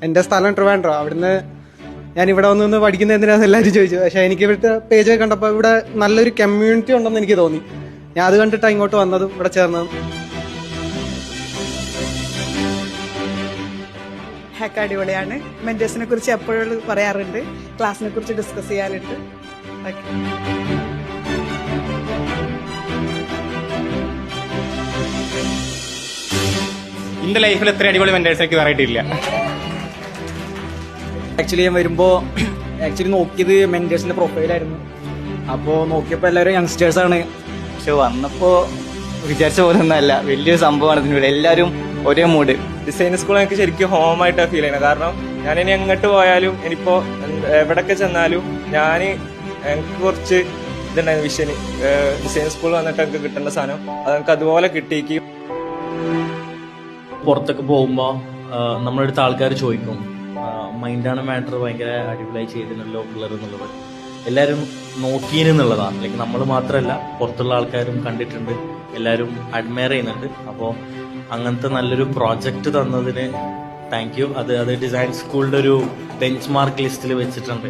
എൻ്റെ സ്ഥലം ട്രിവാൻഡ്രം. അവിടുന്ന് ഞാൻ ഇവിടെ വന്ന് പഠിക്കുന്ന എന്തിനാന്ന് എല്ലാവരും ചോദിച്ചു. പക്ഷേ എനിക്ക് ഇവിടുത്തെ പേജൊക്കെ കണ്ടപ്പോൾ ഇവിടെ നല്ലൊരു കമ്മ്യൂണിറ്റി ഉണ്ടെന്ന് എനിക്ക് തോന്നി. ഞാൻ അത് കണ്ടിട്ടാണ് ഇങ്ങോട്ട് വന്നതും ഇവിടെ ചേർന്നതും. ഹാക്ക് അടിപൊളിയാണ്. മെന്റേഴ്സിനെ കുറിച്ച് എപ്പോഴും പറയാറുണ്ട്, ക്ലാസ്സിനെ കുറിച്ച് ഡിസ്കസ് ചെയ്യാറുണ്ട്. എന്റെ ലൈഫിൽ എത്ര അടിപൊളി മെന്റേഴ്സൊക്കെ വേറായിട്ടില്ല. ആക്ച്വലി ഞാൻ വരുമ്പോൾ നോക്കിയത് മെന്റേഴ്സിന്റെ പ്രൊഫൈലായിരുന്നു. അപ്പോൾ നോക്കിയപ്പോൾ എല്ലാവരും യങ്സ്റ്റേഴ്സ് ആണ്. പക്ഷെ വന്നപ്പോ വിചാരിച്ച പോലെ ഒന്നല്ല, വലിയൊരു സംഭവമാണ് ഇതിലൂടെ. എല്ലാവരും ഒരേ മൂഡ്. ഡിസൈൻ സ്കൂൾ എനിക്ക് ശരിക്കും ഹോമായിട്ടാണ് ഫീൽ ചെയ്യുന്നത്. കാരണം ഞാനിനി എങ്ങോട്ട് പോയാലും ഇനിയിപ്പോ എവിടൊക്കെ ചെന്നാലും എനിക്ക് കുറച്ച് ഇതുണ്ടായിരുന്നു വിഷന്. ഡിസൈൻ സ്കൂൾ വന്നിട്ട് എനിക്ക് കിട്ടേണ്ട സാധനം അത് എനിക്ക് അതുപോലെ കിട്ടിയിരിക്കും. പുറത്തൊക്കെ പോകുമ്പോൾ നമ്മുടെ അടുത്ത് ആൾക്കാർ ചോദിക്കും, മൈൻഡാണ് മാറ്റർ ഭയങ്കര അടിപൊളിയായി ചെയ്തിട്ടുണ്ടല്ലോ പിള്ളേർ എന്നുള്ളത്. എല്ലാവരും നോക്കിയെന്നുള്ളതാണ്. ലൈക്ക് നമ്മൾ മാത്രമല്ല, പുറത്തുള്ള ആൾക്കാരും കണ്ടിട്ടുണ്ട്, എല്ലാവരും അഡ്മയർ ചെയ്യുന്നുണ്ട്. അപ്പോൾ അങ്ങനത്തെ നല്ലൊരു പ്രോജക്റ്റ് തന്നതിന് താങ്ക് യു. അത് ഡിസൈൻ സ്കൂളിൻ്റെ ഒരു ബെഞ്ച് മാർക്ക് ലിസ്റ്റിൽ വെച്ചിട്ടുണ്ട്.